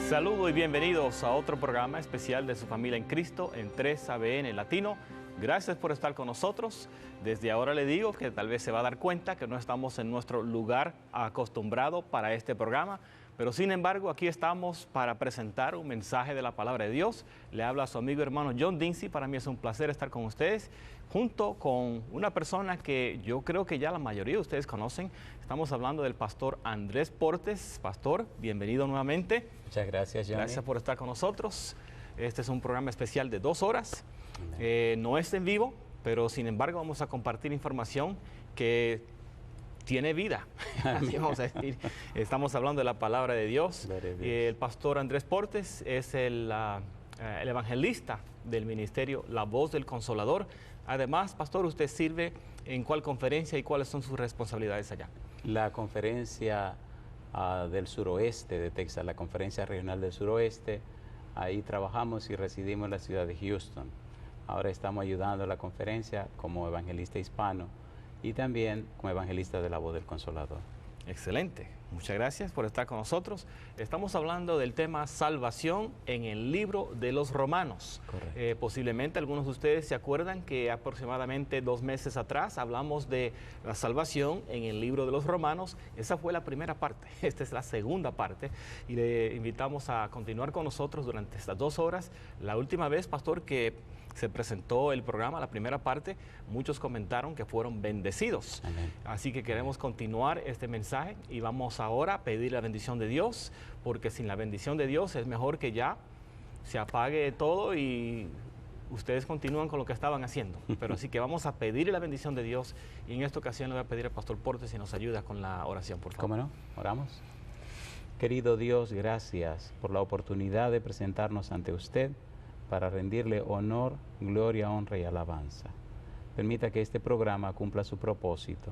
Saludos y bienvenidos a otro programa especial de su familia en Cristo en 3ABN Latino. Gracias por estar con nosotros. Desde ahora le digo que tal vez se va a dar cuenta que no estamos en nuestro lugar acostumbrado para este programa, pero sin embargo aquí estamos para presentar un mensaje de la palabra de Dios. Le habla a su amigo y hermano John Dinsey. Para mí es un placer estar con ustedes, junto con una persona que yo creo que ya la mayoría de ustedes conocen. Estamos hablando del pastor Andrés Portes. Pastor, bienvenido nuevamente. Muchas gracias, Johnny. Gracias por estar con nosotros. Este es un programa especial de 2 horas. No es en vivo, pero sin embargo vamos a compartir información que tiene vida. Así vamos a decir. Estamos hablando de la palabra de Dios. El pastor Andrés Portes es el evangelista del ministerio La Voz del Consolador. Además, pastor, ¿usted sirve en cuál conferencia y cuáles son sus responsabilidades allá? La conferencia del suroeste de Texas, la conferencia regional del suroeste, ahí trabajamos y residimos en la ciudad de Houston. Ahora estamos ayudando a la conferencia como evangelista hispano y también como evangelista de La Voz del Consolador. Excelente, muchas gracias por estar con nosotros. Estamos hablando del tema salvación en el libro de los Romanos. Posiblemente algunos de ustedes se acuerdan que aproximadamente 2 meses atrás hablamos de la salvación en el libro de los Romanos. Esa fue la primera parte, esta es la segunda parte y le invitamos a continuar con nosotros durante estas 2 horas. La última vez, pastor, que se presentó el programa, la primera parte, muchos comentaron que fueron bendecidos. Amén. Así que queremos continuar este mensaje y vamos ahora a pedir la bendición de Dios, porque sin la bendición de Dios es mejor que ya se apague todo y ustedes continúan con lo que estaban haciendo. Pero así que vamos a pedir la bendición de Dios y en esta ocasión le voy a pedir al pastor Portes si nos ayuda con la oración, por favor. ¿Cómo no? Oramos. Querido Dios, gracias por la oportunidad de presentarnos ante usted para rendirle honor, gloria, honra y alabanza. Permita que este programa cumpla su propósito,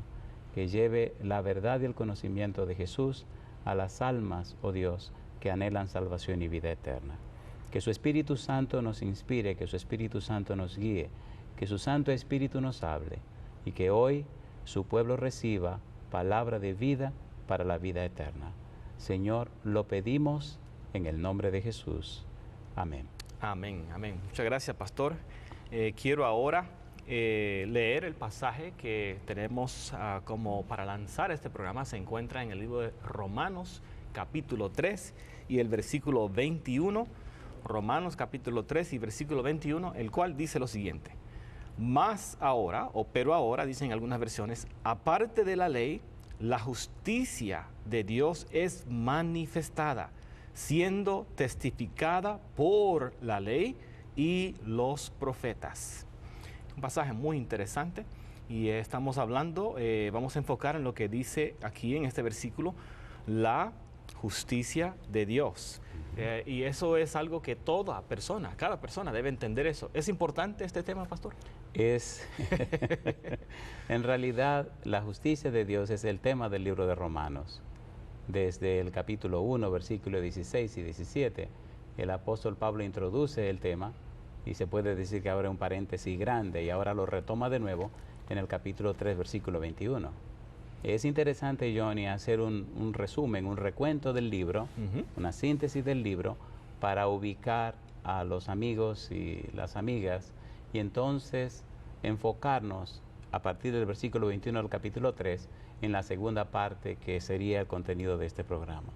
que lleve la verdad y el conocimiento de Jesús a las almas, oh Dios, que anhelan salvación y vida eterna. Que su Espíritu Santo nos inspire, que su Espíritu Santo nos guíe, que su Santo Espíritu nos hable y que hoy su pueblo reciba palabra de vida para la vida eterna. Señor, lo pedimos en el nombre de Jesús. Amén. Amén, amén. Muchas gracias, pastor. Quiero ahora leer el pasaje que tenemos como para lanzar este programa. Se encuentra en el libro de Romanos, capítulo 3 y el versículo 21. Romanos, capítulo 3 y versículo 21, el cual dice lo siguiente. Más ahora, o pero ahora, dicen algunas versiones, aparte de la ley, la justicia de Dios es manifestada, siendo testificada por la ley y los profetas. Un pasaje muy interesante y estamos hablando, vamos a enfocar en lo que dice aquí en este versículo, la justicia de Dios. Y eso es algo que toda persona, cada persona debe entender eso. ¿Es importante este tema, pastor? En realidad, la justicia de Dios es el tema del libro de Romanos. Desde el capítulo 1, versículos 16 y 17, el apóstol Pablo introduce el tema y se puede decir que abre un paréntesis grande y ahora lo retoma de nuevo en el capítulo 3, versículo 21. Es interesante, Johnny, hacer un resumen, un recuento del libro, una síntesis del libro para ubicar a los amigos y las amigas y entonces enfocarnos a partir del versículo 21 del capítulo 3 en la segunda parte que sería el contenido de este programa.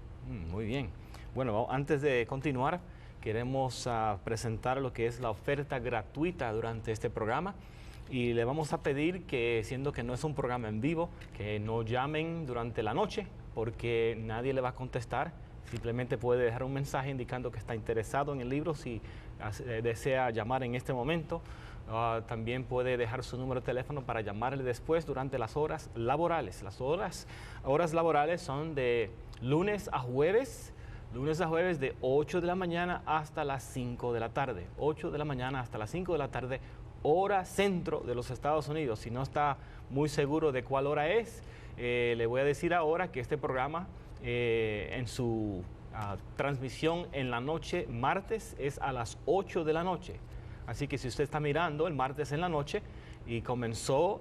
Muy bien. Bueno, antes de continuar, queremos presentar lo que es la oferta gratuita durante este programa y le vamos a pedir que, siendo que no es un programa en vivo, que no llamen durante la noche porque nadie le va a contestar. Simplemente puede dejar un mensaje indicando que está interesado en el libro si desea llamar en este momento. También puede dejar su número de teléfono para llamarle después durante las horas laborales. Las horas laborales son de lunes a jueves de 8 de la mañana hasta las 5 de la tarde. 8 de la mañana hasta las 5 de la tarde, hora centro de los Estados Unidos. Si no está muy seguro de cuál hora es, le voy a decir ahora que este programa en su transmisión en la noche, martes, es a las 8 de la noche. Así que si usted está mirando el martes en la noche y comenzó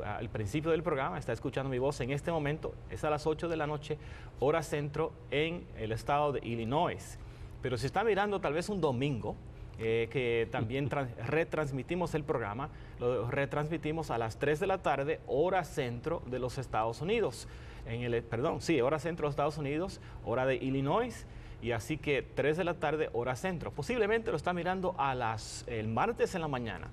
al principio del programa, está escuchando mi voz en este momento, es a las 8 de la noche, hora centro en el estado de Illinois. Pero si está mirando tal vez un domingo, que también retransmitimos el programa, lo retransmitimos a las 3 de la tarde, hora centro de los Estados Unidos. Hora centro de los Estados Unidos, hora de Illinois, y así que 3 de la tarde, hora centro. Posiblemente lo está mirando el martes en la mañana.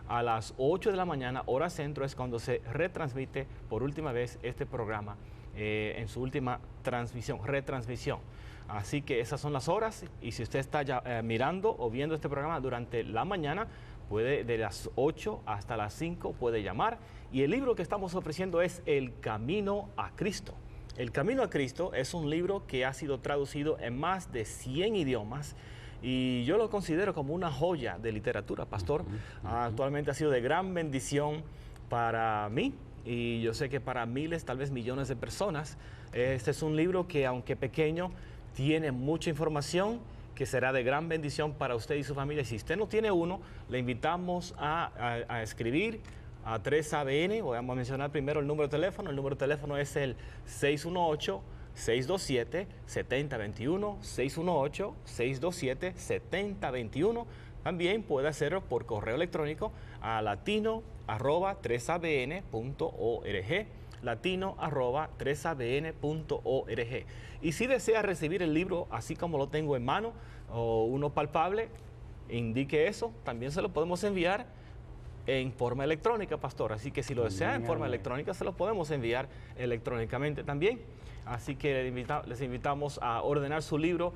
A las 8 de la mañana, hora centro, es cuando se retransmite por última vez este programa en su última retransmisión. Así que esas son las horas, y si usted está ya mirando o viendo este programa durante la mañana, puede de las 8 hasta las 5 puede llamar. Y el libro que estamos ofreciendo es El Camino a Cristo. El Camino a Cristo es un libro que ha sido traducido en más de 100 idiomas, y yo lo considero como una joya de literatura, pastor. Actualmente ha sido de gran bendición para mí, y yo sé que para miles, tal vez millones de personas. Este es un libro que, aunque pequeño, tiene mucha información que será de gran bendición para usted y su familia. Y si usted no tiene uno, le invitamos a escribir a 3ABN. Voy a mencionar primero el número de teléfono. El número de teléfono es el 618-627-7021, 618-627-7021. También puede hacerlo por correo electrónico a latino@3abn.org, latino@3abn.org. Y si desea recibir el libro así como lo tengo en mano, o uno palpable, indique eso, también se lo podemos enviar en forma electrónica, pastor. Así que si lo desea en forma electrónica, se lo podemos enviar electrónicamente también. Así que les invitamos a ordenar su libro,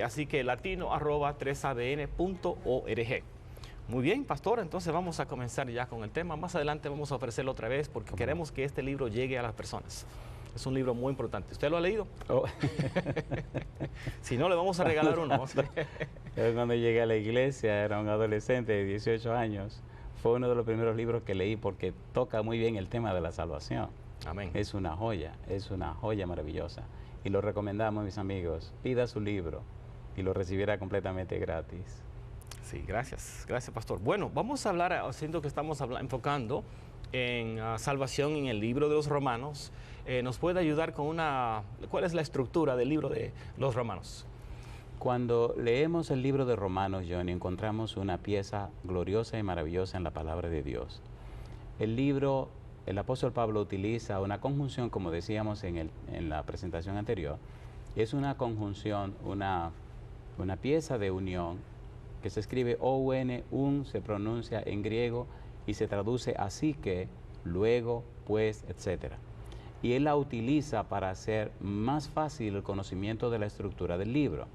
así que latino@3abn.org. Muy bien, pastor, entonces vamos a comenzar ya con el tema. Más adelante vamos a ofrecerlo otra vez porque queremos que este libro llegue a las personas. Es un libro muy importante. ¿Usted lo ha leído? Oh. Si no, le vamos a regalar uno. Cuando llegué a la iglesia, era un adolescente de 18 años. Fue uno de los primeros libros que leí porque toca muy bien el tema de la salvación. Amén. Es una joya maravillosa. Y lo recomendamos, mis amigos. Pida su libro y lo recibirá completamente gratis. Sí, gracias, pastor. Bueno, vamos a hablar, siento que estamos enfocando en salvación en el libro de los Romanos. ¿Nos puede ayudar con cuál es la estructura del libro de los Romanos? Cuando leemos el libro de Romanos, Johnny, encontramos una pieza gloriosa y maravillosa en la palabra de Dios. El apóstol Pablo utiliza una conjunción, como decíamos en la presentación anterior. Es una conjunción, una pieza de unión, que se escribe un, se pronuncia en griego y se traduce así que, luego, pues, etc. Y él la utiliza para hacer más fácil el conocimiento de la estructura del libro.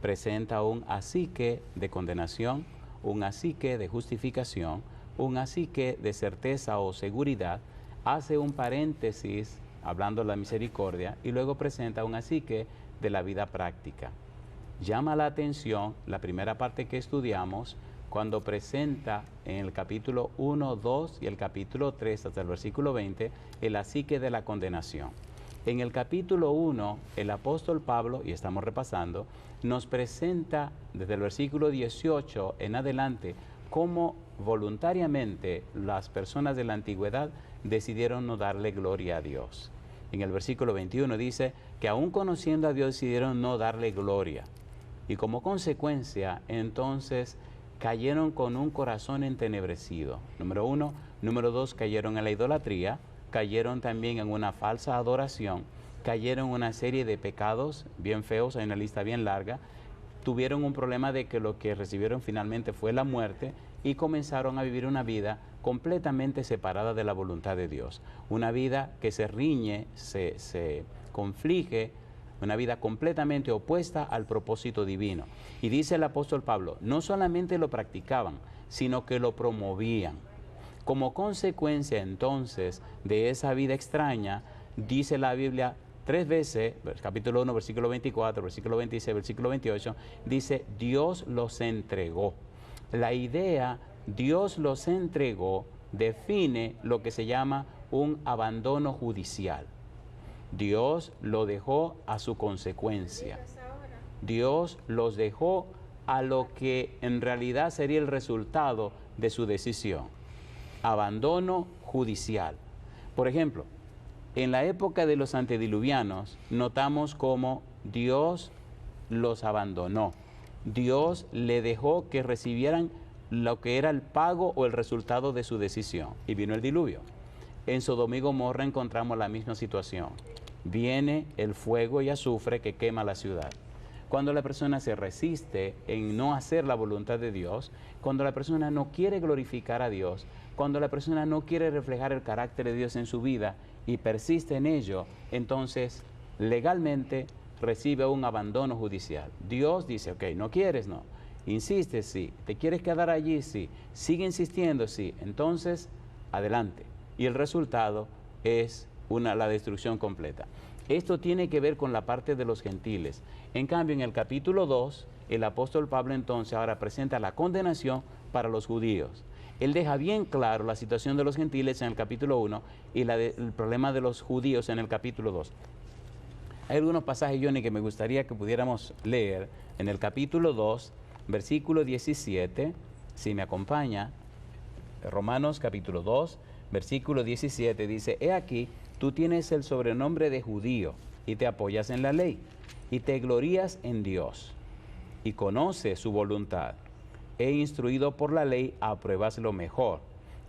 Presenta un así que de condenación, un así que de justificación, un así que de certeza o seguridad, hace un paréntesis hablando de la misericordia y luego presenta un así que de la vida práctica. Llama la atención la primera parte que estudiamos cuando presenta en el capítulo 1, 2 y el capítulo 3 hasta el versículo 20 el así que de la condenación. En el capítulo 1, el apóstol Pablo, y estamos repasando, nos presenta desde el versículo 18 en adelante cómo voluntariamente las personas de la antigüedad decidieron no darle gloria a Dios. En el versículo 21 dice que aún conociendo a Dios decidieron no darle gloria. Y como consecuencia, entonces, cayeron con un corazón entenebrecido. Número 1. Número 2, cayeron en la idolatría, cayeron también en una falsa adoración, cayeron en una serie de pecados bien feos, hay una lista bien larga, tuvieron un problema de que lo que recibieron finalmente fue la muerte y comenzaron a vivir una vida completamente separada de la voluntad de Dios. Una vida que se riñe, se conflige, una vida completamente opuesta al propósito divino. Y dice el apóstol Pablo, no solamente lo practicaban, sino que lo promovían. Como consecuencia entonces de esa vida extraña, dice la Biblia 3 veces, capítulo 1, versículo 24, versículo 26, versículo 28, dice, Dios los entregó. La idea, Dios los entregó, define lo que se llama un abandono judicial. Dios lo dejó a su consecuencia. Dios los dejó a lo que en realidad sería el resultado de su decisión. Abandono judicial. Por ejemplo, en la época de los antediluvianos, notamos cómo Dios los abandonó. Dios le dejó que recibieran lo que era el pago o el resultado de su decisión. Y vino el diluvio. En Sodoma y Gomorra encontramos la misma situación. Viene el fuego y azufre que quema la ciudad. Cuando la persona se resiste en no hacer la voluntad de Dios, cuando la persona no quiere glorificar a Dios, cuando la persona no quiere reflejar el carácter de Dios en su vida y persiste en ello, entonces legalmente recibe un abandono judicial. Dios dice, ok, no quieres, no. Insistes, sí. ¿Te quieres quedar allí? Sí. Sigue insistiendo, sí. Entonces, adelante. Y el resultado es la destrucción completa. Esto tiene que ver con la parte de los gentiles. En cambio, en el capítulo 2, el apóstol Pablo entonces ahora presenta la condenación para los judíos. Él deja bien claro la situación de los gentiles en el capítulo 1 y el problema de los judíos en el capítulo 2. Hay algunos pasajes, Johnny, que me gustaría que pudiéramos leer. En el capítulo 2, versículo 17, si me acompaña, Romanos capítulo 2, versículo 17, dice, he aquí, tú tienes el sobrenombre de judío y te apoyas en la ley y te glorías en Dios y conoces su voluntad. He instruido por la ley, apruebas lo mejor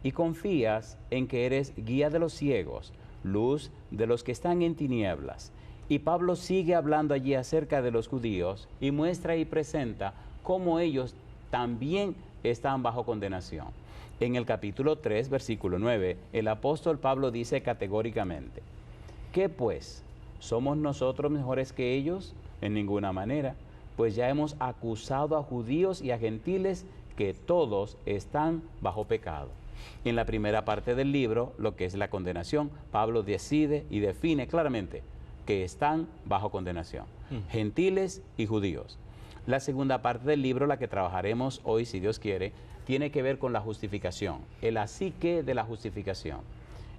y confías en que eres guía de los ciegos, luz de los que están en tinieblas. Y Pablo sigue hablando allí acerca de los judíos y muestra y presenta cómo ellos también están bajo condenación. En el capítulo 3, versículo 9, el apóstol Pablo dice categóricamente, ¿qué pues? ¿Somos nosotros mejores que ellos? En ninguna manera, pues ya hemos acusado a judíos y a gentiles que todos están bajo pecado. En la primera parte del libro, lo que es la condenación, Pablo decide y define claramente que están bajo condenación, gentiles y judíos. La segunda parte del libro, la que trabajaremos hoy, si Dios quiere, tiene que ver con la justificación, el así que de la justificación.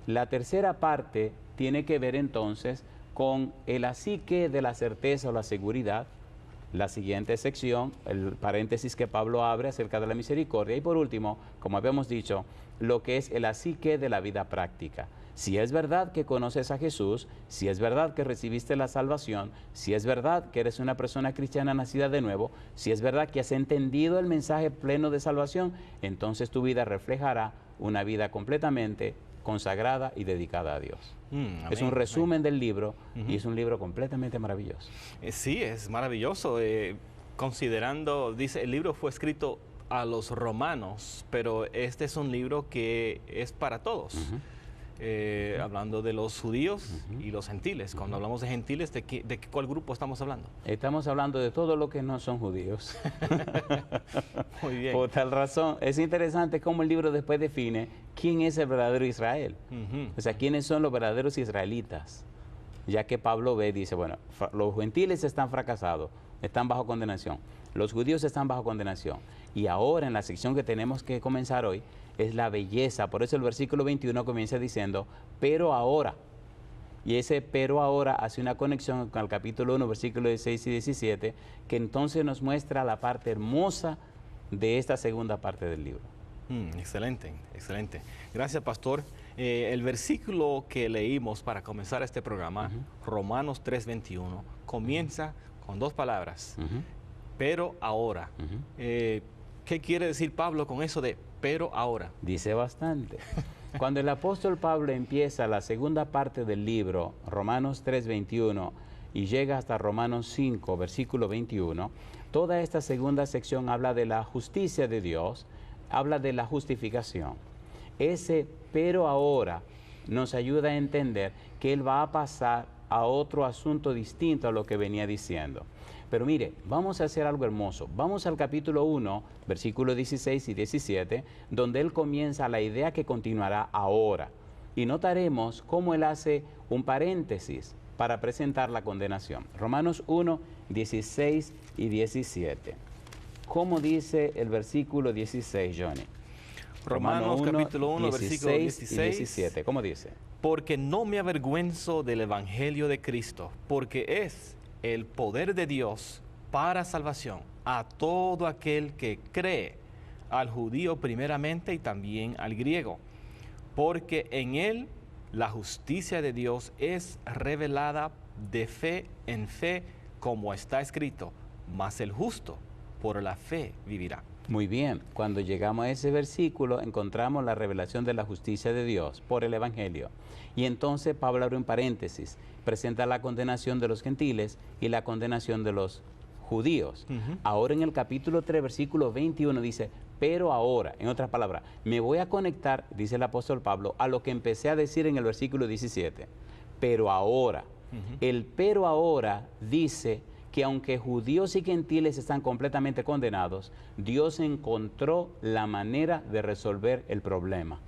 La tercera parte tiene que ver entonces con el así que de la certeza o la seguridad. La siguiente sección, el paréntesis que Pablo abre acerca de la misericordia. Y por último, como habíamos dicho, lo que es el así que de la vida práctica. Si es verdad que conoces a Jesús, si es verdad que recibiste la salvación, si es verdad que eres una persona cristiana nacida de nuevo, si es verdad que has entendido el mensaje pleno de salvación, entonces tu vida reflejará una vida completamente consagrada y dedicada a Dios. Es un resumen del libro y es un libro completamente maravilloso. Sí, es maravilloso. Considerando, dice, el libro fue escrito a los romanos, pero este es un libro que es para todos. Hablando de los judíos y los gentiles. Cuando hablamos de gentiles, ¿de cuál grupo estamos hablando? Estamos hablando de todo lo que no son judíos. Muy bien. Por tal razón, es interesante cómo el libro después define quién es el verdadero Israel. O sea, quiénes son los verdaderos israelitas. Ya que Pablo ve, dice, bueno, los gentiles están fracasados, están bajo condenación. Los judíos están bajo condenación. Y ahora, en la sección que tenemos que comenzar hoy, es la belleza. Por eso el versículo 21 comienza diciendo, pero ahora. Y ese pero ahora hace una conexión con el capítulo 1, versículos 16 y 17, que entonces nos muestra la parte hermosa de esta segunda parte del libro. Excelente, excelente. Gracias, pastor. El versículo que leímos para comenzar este programa, Romanos 3:21, comienza con dos palabras, pero ahora. ¿Qué quiere decir Pablo con eso de pero ahora? Dice bastante. Cuando el apóstol Pablo empieza la segunda parte del libro, Romanos 3:21, y llega hasta Romanos 5, versículo 21, toda esta segunda sección habla de la justicia de Dios, habla de la justificación. Ese pero ahora nos ayuda a entender que Él va a pasar a otro asunto distinto a lo que venía diciendo. Pero mire, vamos a hacer algo hermoso. Vamos al capítulo 1, versículos 16 y 17, donde él comienza la idea que continuará ahora. Y notaremos cómo él hace un paréntesis para presentar la condenación. Romanos 1, 16 y 17. ¿Cómo dice el versículo 16, Johnny? Romanos capítulo 1, versículo 16 y 17. ¿Cómo dice? Porque no me avergüenzo del evangelio de Cristo, porque es el poder de Dios para salvación a todo aquel que cree, al judío primeramente y también al griego, porque en él la justicia de Dios es revelada de fe en fe, como está escrito, mas el justo por la fe vivirá. Muy bien, cuando llegamos a ese versículo encontramos la revelación de la justicia de Dios por el Evangelio. Y entonces Pablo abre un paréntesis, presenta la condenación de los gentiles y la condenación de los judíos. Ahora en el capítulo 3, versículo 21 dice, pero ahora, en otras palabras, me voy a conectar, dice el apóstol Pablo, a lo que empecé a decir en el versículo 17. Pero ahora, el pero ahora dice que aunque judíos y gentiles están completamente condenados, Dios encontró la manera de resolver el problema.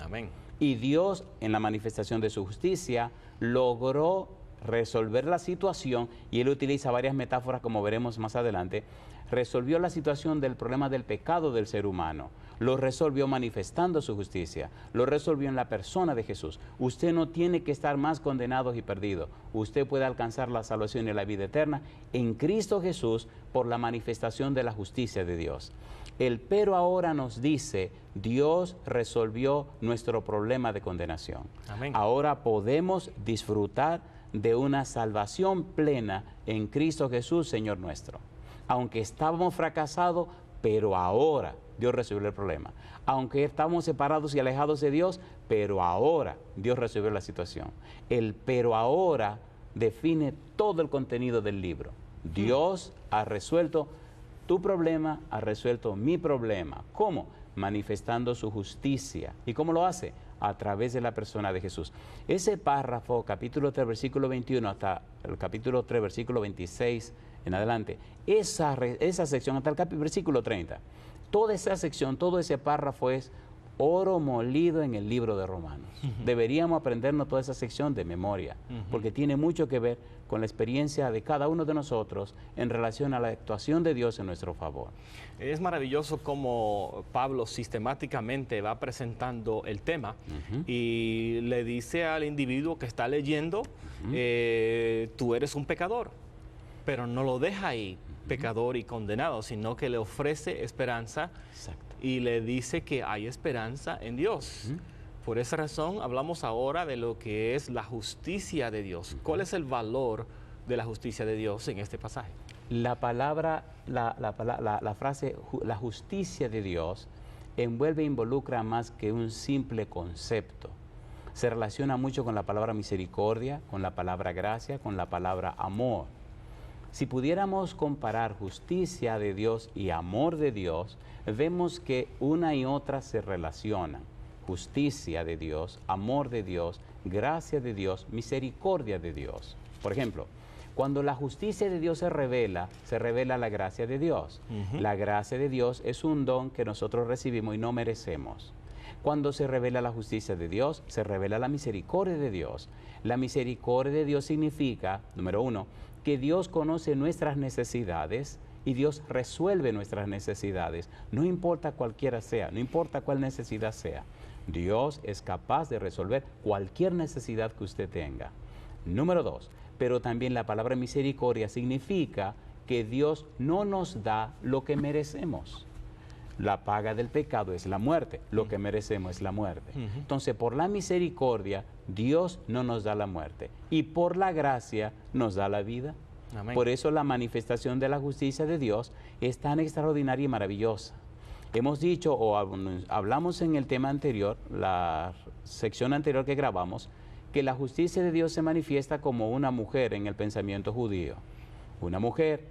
Amén. Y Dios, en la manifestación de su justicia, logró resolver la situación, y él utiliza varias metáforas como veremos más adelante. Resolvió la situación del problema del pecado del ser humano, lo resolvió manifestando su justicia, lo resolvió en la persona de Jesús. Usted no tiene que estar más condenado y perdido, usted puede alcanzar la salvación y la vida eterna en Cristo Jesús por la manifestación de la justicia de Dios. El pero ahora nos dice, Dios resolvió nuestro problema de condenación. Amén. Ahora podemos disfrutar de una salvación plena en Cristo Jesús, Señor nuestro. Aunque estábamos fracasados, pero ahora Dios resolvió el problema. Aunque estábamos separados y alejados de Dios, pero ahora Dios resolvió la situación. El pero ahora define todo el contenido del libro. Dios ha resuelto tu problema, ha resuelto mi problema. ¿Cómo? Manifestando su justicia. ¿Y cómo lo hace? A través de la persona de Jesús. Ese párrafo, capítulo 3, versículo 21 hasta el capítulo 3, versículo 26 en adelante, esa sección hasta el versículo 30, toda esa sección, todo ese párrafo es oro molido en el libro de Romanos. Deberíamos aprendernos toda esa sección de memoria, porque tiene mucho que ver con la experiencia de cada uno de nosotros en relación a la actuación de Dios en nuestro favor. Es maravilloso cómo Pablo sistemáticamente va presentando el tema y le dice al individuo que está leyendo, tú eres un pecador, pero no lo deja ahí, pecador y condenado, sino que le ofrece esperanza. Exacto. Y le dice que hay esperanza en Dios. Por esa razón hablamos ahora de lo que es la justicia de Dios. ¿Cuál es el valor de la justicia de Dios en este pasaje? La palabra, la frase, la justicia de Dios, envuelve e involucra más que un simple concepto. Se relaciona mucho con la palabra misericordia, con la palabra gracia, con la palabra amor. Si pudiéramos comparar justicia de Dios y amor de Dios, vemos que una y otra se relacionan. Justicia de Dios, amor de Dios, gracia de Dios, misericordia de Dios. Por ejemplo, cuando la justicia de Dios se revela la gracia de Dios. La gracia de Dios es un don que nosotros recibimos y no merecemos. Cuando se revela la justicia de Dios, se revela la misericordia de Dios. La misericordia de Dios significa, número uno, que Dios conoce nuestras necesidades y Dios resuelve nuestras necesidades. No importa cualquiera sea, no importa cuál necesidad sea. Dios es capaz de resolver cualquier necesidad que usted tenga. Número dos, pero también la palabra misericordia significa que Dios no nos da lo que merecemos. La paga del pecado es la muerte, lo que merecemos es la muerte. Entonces, por la misericordia, Dios no nos da la muerte. Y por la gracia, nos da la vida. Amén. Por eso la manifestación de la justicia de Dios es tan extraordinaria y maravillosa. Hemos dicho, o hablamos en el tema anterior, la sección anterior que grabamos, que la justicia de Dios se manifiesta como una mujer en el pensamiento judío. Una mujer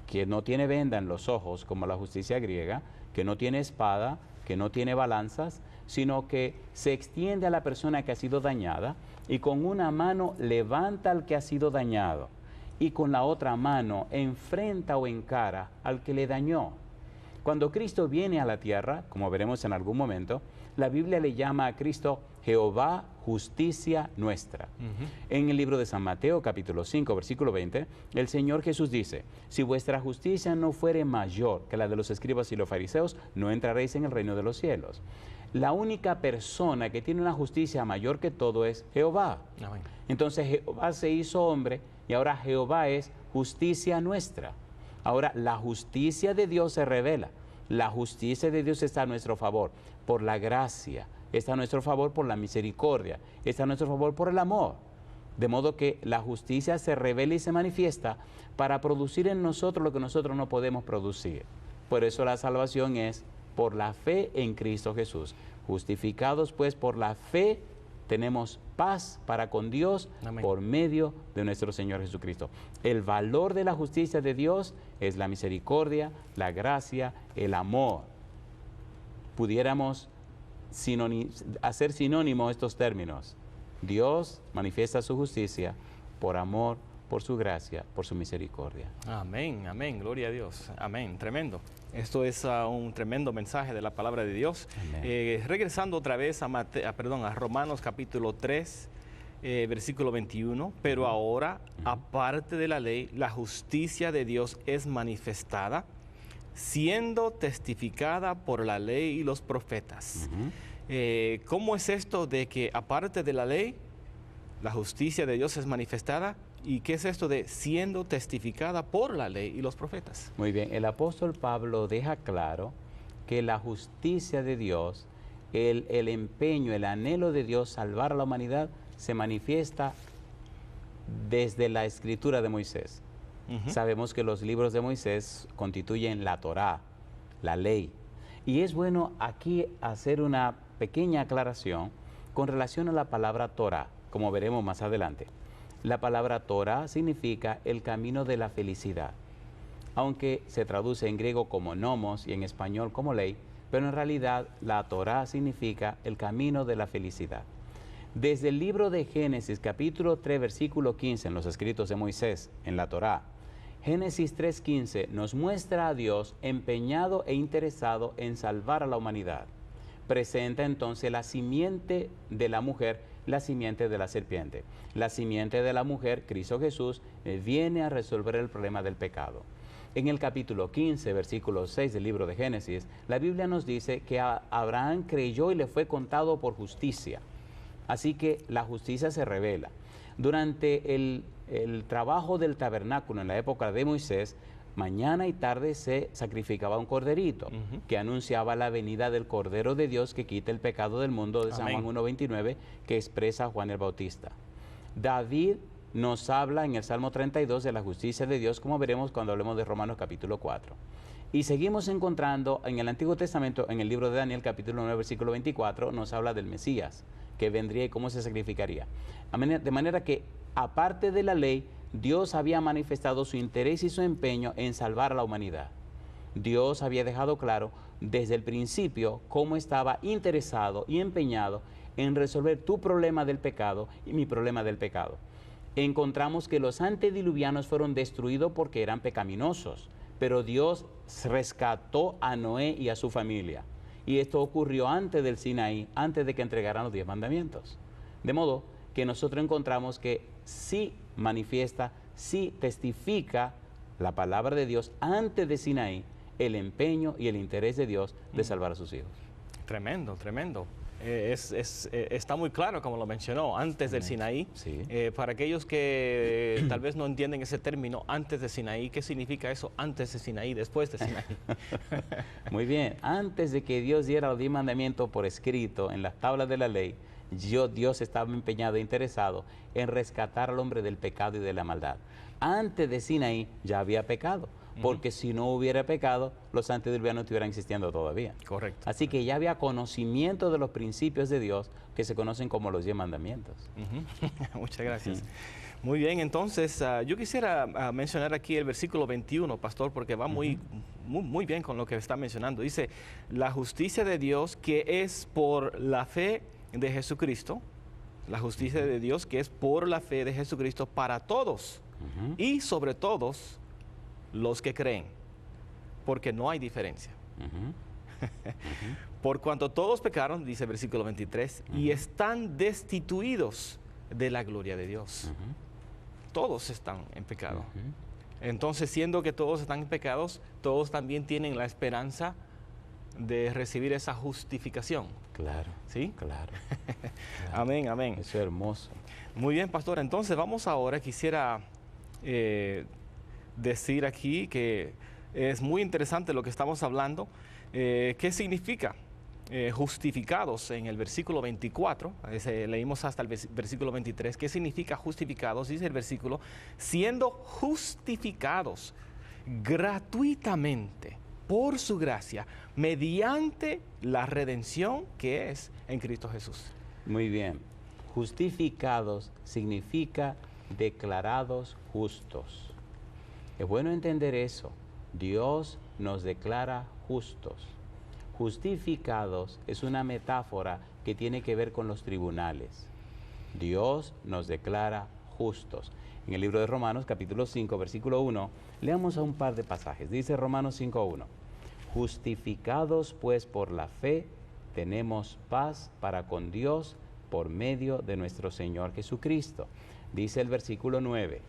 que no tiene venda en los ojos, como la justicia griega, que no tiene espada, que no tiene balanzas, sino que se extiende a la persona que ha sido dañada y con una mano levanta al que ha sido dañado y con la otra mano enfrenta o encara al que le dañó. Cuando Cristo viene a la tierra, como veremos en algún momento, la Biblia le llama a Cristo Jehová, justicia nuestra. En el libro de San Mateo, capítulo 5, versículo 20, el Señor Jesús dice, si vuestra justicia no fuere mayor que la de los escribas y los fariseos, no entraréis en el reino de los cielos. La única persona que tiene una justicia mayor que todo es Jehová. Amén. Entonces Jehová se hizo hombre y ahora Jehová es justicia nuestra. Ahora la justicia de Dios se revela. La justicia de Dios está a nuestro favor por la gracia, está a nuestro favor por la misericordia, está a nuestro favor por el amor. De modo que la justicia se revela y se manifiesta para producir en nosotros lo que nosotros no podemos producir. Por eso la salvación es por la fe en Cristo Jesús. Justificados pues por la fe, tenemos paz para con Dios. Amén. Por medio de nuestro Señor Jesucristo. El valor de la justicia de Dios es la misericordia, la gracia, el amor. Pudiéramos hacer sinónimo estos términos. Dios manifiesta su justicia por amor, por su gracia, por su misericordia. Amén, amén, gloria a Dios, amén, tremendo. Esto es un tremendo mensaje de la palabra de Dios. Regresando otra vez a Romanos capítulo 3, versículo 21, pero ahora, aparte de la ley, la justicia de Dios es manifestada, siendo testificada por la ley y los profetas. ¿Cómo es esto de que aparte de la ley, la justicia de Dios es manifestada? ¿Y qué es esto de siendo testificada por la ley y los profetas? Muy bien, el apóstol Pablo deja claro que la justicia de Dios, el empeño, el anhelo de Dios salvar a la humanidad se manifiesta desde la escritura de Moisés. Sabemos que los libros de Moisés constituyen la Torá, la ley. Y es bueno aquí hacer una pequeña aclaración con relación a la palabra Torá, como veremos más adelante. La palabra Torá significa el camino de la felicidad, aunque se traduce en griego como nomos y en español como ley, pero en realidad la Torá significa el camino de la felicidad. Desde el libro de Génesis, capítulo 3, versículo 15, en los escritos de Moisés, en la Torá, Génesis 3:15 nos muestra a Dios empeñado e interesado en salvar a la humanidad. Presenta entonces la simiente de la mujer, la simiente de la serpiente. La simiente de la mujer, Cristo Jesús, viene a resolver el problema del pecado. En el capítulo 15, versículo 6 del libro de Génesis, la Biblia nos dice que Abraham creyó y le fue contado por justicia. Así que la justicia se revela. Durante el trabajo del tabernáculo en la época de Moisés, mañana y tarde se sacrificaba un corderito que anunciaba la venida del Cordero de Dios que quita el pecado del mundo, de San Juan 1:29, que expresa Juan el Bautista. David nos habla en el Salmo 32 de la justicia de Dios, como veremos cuando hablemos de Romanos capítulo 4. Y seguimos encontrando en el Antiguo Testamento, en el libro de Daniel capítulo 9, versículo 24, nos habla del Mesías, que vendría y cómo se sacrificaría. De manera que, aparte de la ley, Dios había manifestado su interés y su empeño en salvar a la humanidad. Dios había dejado claro desde el principio cómo estaba interesado y empeñado en resolver tu problema del pecado y mi problema del pecado. Encontramos que los antediluvianos fueron destruidos porque eran pecaminosos, pero Dios rescató a Noé y a su familia. Y esto ocurrió antes del Sinaí, antes de que entregaran los 10 mandamientos. De modo que nosotros encontramos que sí manifiesta, sí testifica la palabra de Dios antes de Sinaí, el empeño y el interés de Dios de salvar a sus hijos. Tremendo, tremendo. Está muy claro, como lo mencionó, antes del Sinaí. Sí. Para aquellos que tal vez no entienden ese término, antes de Sinaí, ¿qué significa eso? Antes de Sinaí, después de Sinaí. Muy bien, antes de que Dios diera los 10 mandamientos por escrito en las tablas de la ley, Dios estaba empeñado e interesado en rescatar al hombre del pecado y de la maldad. Antes de Sinaí ya había pecado, porque si no hubiera pecado, los antediluvianos estuvieran existiendo todavía. Correcto. Así que ya había conocimiento de los principios de Dios que se conocen como los 10 mandamientos. Muchas gracias. Muy bien, entonces yo quisiera mencionar aquí el versículo 21, pastor, porque va muy bien con lo que está mencionando. Dice, la justicia de Dios que es por la fe de Jesucristo, la justicia de Dios que es por la fe de Jesucristo para todos y sobre todos los que creen, porque no hay diferencia. Por cuanto todos pecaron, dice el versículo 23, y están destituidos de la gloria de Dios. Todos están en pecado. Entonces, siendo que todos están en pecados, todos también tienen la esperanza de recibir esa justificación. Claro. ¿Sí? Claro. Amén, amén. Eso es hermoso. Muy bien, pastor. Entonces, vamos ahora, quisiera decir aquí que es muy interesante lo que estamos hablando. ¿Qué significa justificados en el versículo 24, leímos hasta el versículo 23. ¿Qué significa justificados? Dice el versículo, siendo justificados gratuitamente por su gracia, mediante la redención que es en Cristo Jesús. Muy bien. Justificados significa declarados justos. Es bueno entender eso. Dios nos declara justos. Justificados es una metáfora que tiene que ver con los tribunales. Dios nos declara justos. En el libro de Romanos, capítulo 5, versículo 1, leamos a un par de pasajes. Dice Romanos 5:1, justificados pues por la fe, tenemos paz para con Dios por medio de nuestro Señor Jesucristo. Dice el versículo 9,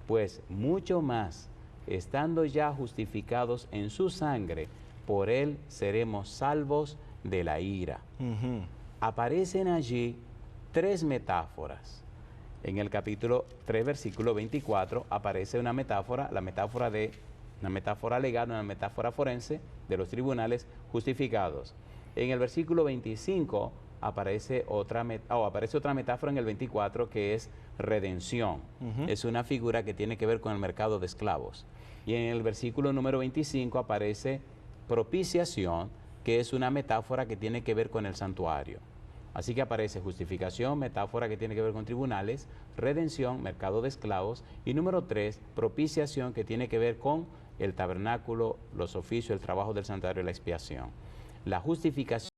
pues mucho más, estando ya justificados en su sangre, por él seremos salvos de la ira. Aparecen allí tres metáforas. En el capítulo 3, versículo 24, aparece una metáfora, la metáfora de una metáfora legal, una metáfora forense de los tribunales justificados. En el versículo 25 aparece otra metáfora en el 24 que es redención. Es una figura que tiene que ver con el mercado de esclavos. Y en el versículo número 25 aparece propiciación, que es una metáfora que tiene que ver con el santuario. Así que aparece justificación, metáfora que tiene que ver con tribunales, redención, mercado de esclavos, y número 3, propiciación, que tiene que ver con el tabernáculo, los oficios, el trabajo del santuario y la expiación. La justificación